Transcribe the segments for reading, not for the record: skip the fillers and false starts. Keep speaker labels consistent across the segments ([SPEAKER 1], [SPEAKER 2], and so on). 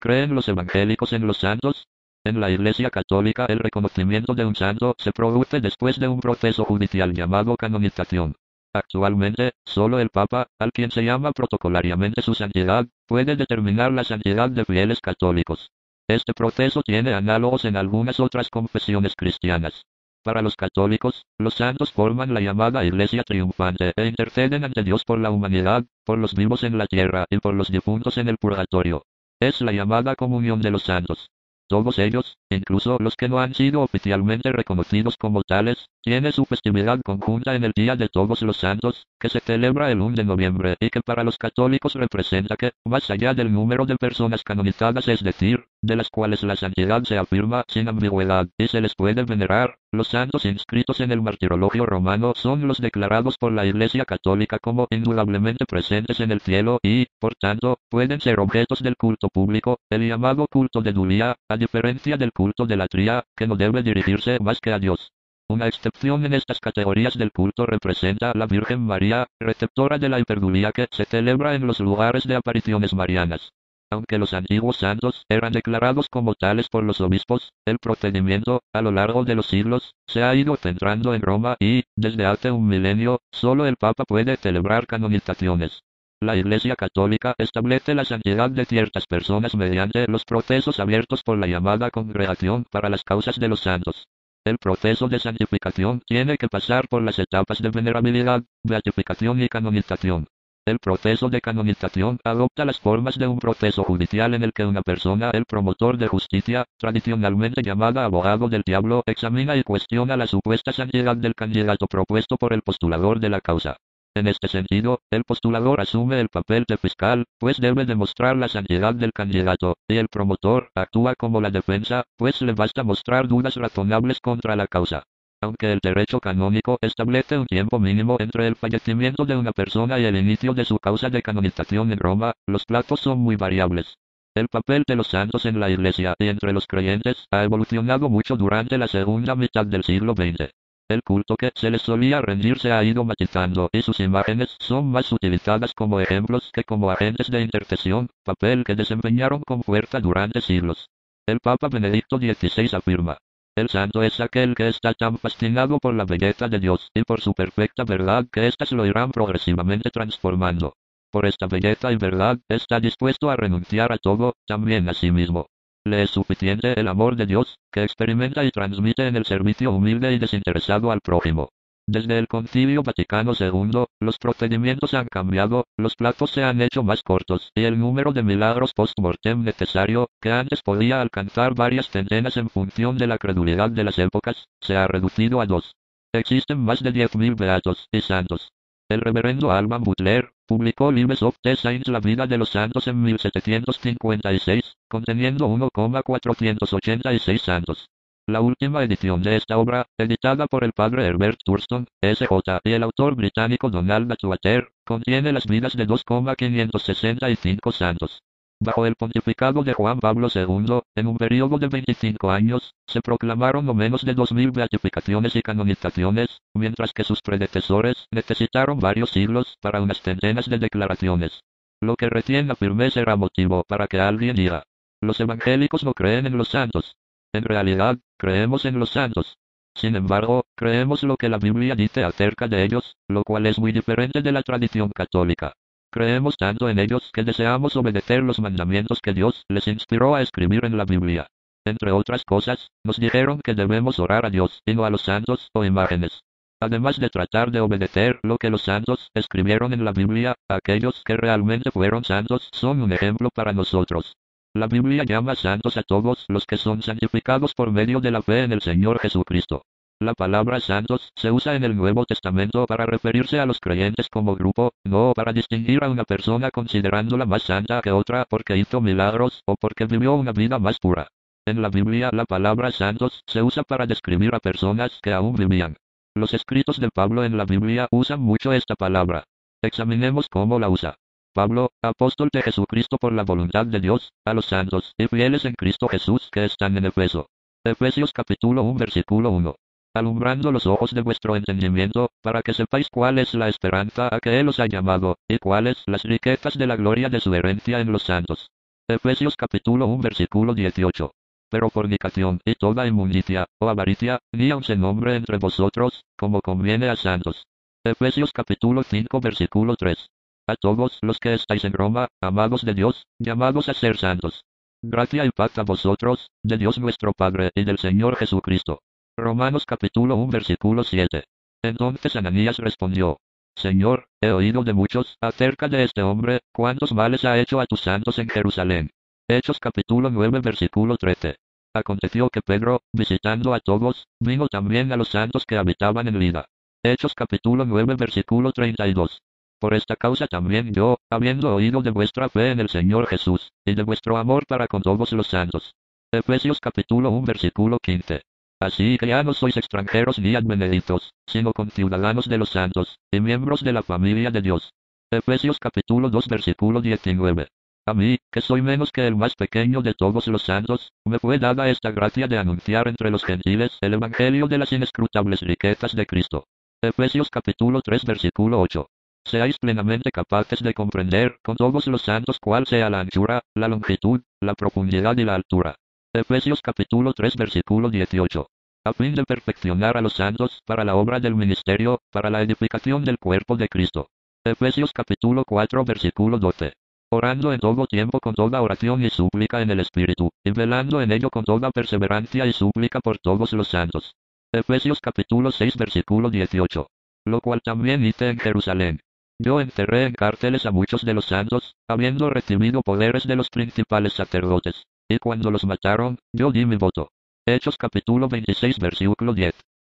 [SPEAKER 1] ¿Creen los evangélicos en los santos? En la Iglesia Católica el reconocimiento de un santo se produce después de un proceso judicial llamado canonización. Actualmente, solo el Papa, al quien se llama protocolariamente su santidad, puede determinar la santidad de fieles católicos. Este proceso tiene análogos en algunas otras confesiones cristianas. Para los católicos, los santos forman la llamada Iglesia triunfante e interceden ante Dios por la humanidad, por los vivos en la tierra y por los difuntos en el purgatorio. Es la llamada comunión de los santos. Todos ellos, incluso los que no han sido oficialmente reconocidos como tales, tienen su festividad conjunta en el Día de Todos los Santos, que se celebra el 1 de noviembre y que para los católicos representa que, más allá del número de personas canonizadas, es decir, de las cuales la santidad se afirma sin ambigüedad y se les puede venerar, los santos inscritos en el martirologio romano son los declarados por la Iglesia Católica como indudablemente presentes en el cielo y, por tanto, pueden ser objetos del culto público, el llamado culto de Dulia, a diferencia del culto de latría, que no debe dirigirse más que a Dios. Una excepción en estas categorías del culto representa a la Virgen María, receptora de la hiperdulía que se celebra en los lugares de apariciones marianas. Aunque los antiguos santos eran declarados como tales por los obispos, el procedimiento, a lo largo de los siglos, se ha ido centrando en Roma y, desde hace un milenio, solo el Papa puede celebrar canonizaciones. La Iglesia Católica establece la santidad de ciertas personas mediante los procesos abiertos por la llamada Congregación para las Causas de los Santos. El proceso de santificación tiene que pasar por las etapas de venerabilidad, beatificación y canonización. El proceso de canonización adopta las formas de un proceso judicial en el que una persona, el promotor de justicia, tradicionalmente llamada abogado del diablo, examina y cuestiona la supuesta santidad del candidato propuesto por el postulador de la causa. En este sentido, el postulador asume el papel de fiscal, pues debe demostrar la santidad del candidato, y el promotor actúa como la defensa, pues le basta mostrar dudas razonables contra la causa. Aunque el derecho canónico establece un tiempo mínimo entre el fallecimiento de una persona y el inicio de su causa de canonización en Roma, los plazos son muy variables. El papel de los santos en la Iglesia y entre los creyentes ha evolucionado mucho durante la segunda mitad del siglo XX. El culto que se les solía rendir se ha ido matizando y sus imágenes son más utilizadas como ejemplos que como agentes de intercesión, papel que desempeñaron con fuerza durante siglos. El Papa Benedicto XVI afirma: el santo es aquel que está tan fascinado por la belleza de Dios y por su perfecta verdad que éstas lo irán progresivamente transformando. Por esta belleza y verdad está dispuesto a renunciar a todo, también a sí mismo. Le es suficiente el amor de Dios, que experimenta y transmite en el servicio humilde y desinteresado al prójimo. Desde el Concilio Vaticano II, los procedimientos han cambiado, los plazos se han hecho más cortos, y el número de milagros post-mortem necesario, que antes podía alcanzar varias centenas en función de la credulidad de las épocas, se ha reducido a 2. Existen más de 10.000 beatos y santos. El reverendo Alban Butler publicó Lives of the Saints, la vida de los santos, en 1756, conteniendo 1,486 santos. La última edición de esta obra, editada por el padre Herbert Thurston, S.J. y el autor británico Donald Atwater, contiene las vidas de 2,565 santos. Bajo el pontificado de Juan Pablo II, en un periodo de 25 años, se proclamaron no menos de 2.000 beatificaciones y canonizaciones, mientras que sus predecesores necesitaron varios siglos para unas centenas de declaraciones. Lo que recién afirmé será motivo para que alguien diga: los evangélicos no creen en los santos. En realidad, creemos en los santos. Sin embargo, creemos lo que la Biblia dice acerca de ellos, lo cual es muy diferente de la tradición católica. Creemos tanto en ellos que deseamos obedecer los mandamientos que Dios les inspiró a escribir en la Biblia. Entre otras cosas, nos dijeron que debemos orar a Dios y no a los santos o imágenes. Además de tratar de obedecer lo que los santos escribieron en la Biblia, aquellos que realmente fueron santos son un ejemplo para nosotros. La Biblia llama santos a todos los que son santificados por medio de la fe en el Señor Jesucristo. La palabra santos se usa en el Nuevo Testamento para referirse a los creyentes como grupo, no para distinguir a una persona considerándola más santa que otra porque hizo milagros o porque vivió una vida más pura. En la Biblia la palabra santos se usa para describir a personas que aún vivían. Los escritos de Pablo en la Biblia usan mucho esta palabra. Examinemos cómo la usa. Pablo, apóstol de Jesucristo por la voluntad de Dios, a los santos y fieles en Cristo Jesús que están en Efeso. Efesios capítulo 1 versículo 1. Alumbrando los ojos de vuestro entendimiento, para que sepáis cuál es la esperanza a que Él os ha llamado, y cuáles las riquezas de la gloria de su herencia en los santos. Efesios capítulo 1 versículo 18. Pero fornicación y toda inmundicia, o avaricia, ni aun se nombre entre vosotros, como conviene a santos. Efesios capítulo 5 versículo 3. A todos los que estáis en Roma, amados de Dios, llamados a ser santos. Gracia y paz a vosotros, de Dios nuestro Padre y del Señor Jesucristo. Romanos capítulo 1 versículo 7. Entonces Ananías respondió: Señor, he oído de muchos acerca de este hombre, cuántos males ha hecho a tus santos en Jerusalén. Hechos capítulo 9 versículo 13. Aconteció que Pedro, visitando a todos, vino también a los santos que habitaban en Lida. Hechos capítulo 9 versículo 32. Por esta causa también yo, habiendo oído de vuestra fe en el Señor Jesús, y de vuestro amor para con todos los santos. Efesios capítulo 1 versículo 15. Así que ya no sois extranjeros ni advenedizos, sino conciudadanos de los santos, y miembros de la familia de Dios. Efesios capítulo 2 versículo 19. A mí, que soy menos que el más pequeño de todos los santos, me fue dada esta gracia de anunciar entre los gentiles el evangelio de las inescrutables riquezas de Cristo. Efesios capítulo 3 versículo 8. Seáis plenamente capaces de comprender con todos los santos cuál sea la anchura, la longitud, la profundidad y la altura. Efesios capítulo 3 versículo 18. A fin de perfeccionar a los santos para la obra del ministerio, para la edificación del cuerpo de Cristo. Efesios capítulo 4 versículo 12. Orando en todo tiempo con toda oración y súplica en el Espíritu, y velando en ello con toda perseverancia y súplica por todos los santos. Efesios capítulo 6 versículo 18. Lo cual también hice en Jerusalén. Yo encerré en cárceles a muchos de los santos, habiendo recibido poderes de los principales sacerdotes. Y cuando los mataron, yo di mi voto. Hechos capítulo 26 versículo 10.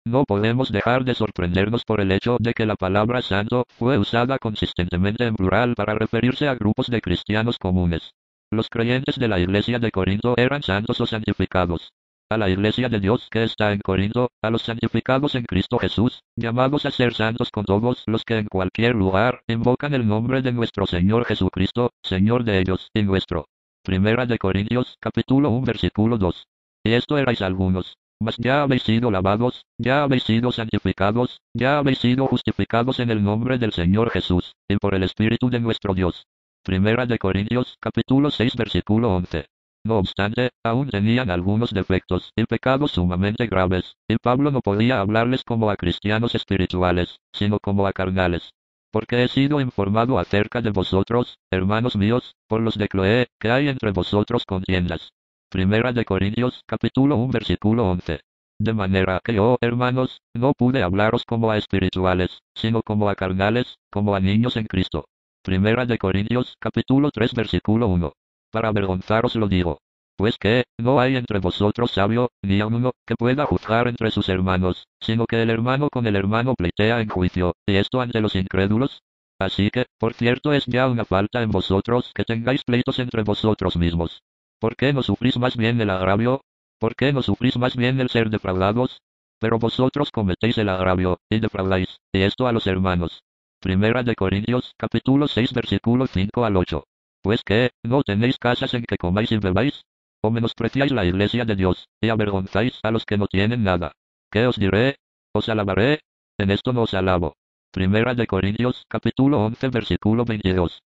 [SPEAKER 1] No podemos dejar de sorprendernos por el hecho de que la palabra santo fue usada consistentemente en plural para referirse a grupos de cristianos comunes. Los creyentes de la iglesia de Corinto eran santos o santificados. A la iglesia de Dios que está en Corinto, a los santificados en Cristo Jesús, llamados a ser santos con todos los que en cualquier lugar invocan el nombre de nuestro Señor Jesucristo, Señor de ellos y nuestro. Primera de Corintios, capítulo 1 versículo 2. Y esto erais algunos. Mas ya habéis sido lavados, ya habéis sido santificados, ya habéis sido justificados en el nombre del Señor Jesús, y por el Espíritu de nuestro Dios. Primera de Corintios, capítulo 6 versículo 11. No obstante, aún tenían algunos defectos y pecados sumamente graves, y Pablo no podía hablarles como a cristianos espirituales, sino como a carnales. Porque he sido informado acerca de vosotros, hermanos míos, por los de Cloé, que hay entre vosotros contiendas. Primera de Corintios, capítulo 1 versículo 11. De manera que yo, hermanos, no pude hablaros como a espirituales, sino como a carnales, como a niños en Cristo. Primera de Corintios, capítulo 3 versículo 1. Para avergonzaros lo digo. Pues que, no hay entre vosotros sabio, ni aun uno, que pueda juzgar entre sus hermanos, sino que el hermano con el hermano pleitea en juicio, y esto ante los incrédulos. Así que, por cierto es ya una falta en vosotros que tengáis pleitos entre vosotros mismos. ¿Por qué no sufrís más bien el agravio? ¿Por qué no sufrís más bien el ser defraudados? Pero vosotros cometéis el agravio, y defraudáis, y esto a los hermanos. Primera de Corintios, capítulo 6 versículo 5 al 8. Pues que, ¿no tenéis casas en que comáis y bebáis? ¿O menospreciáis la iglesia de Dios, y avergonzáis a los que no tienen nada? ¿Qué os diré? ¿Os alabaré? En esto no os alabo. Primera de Corintios, capítulo 11 versículo 22.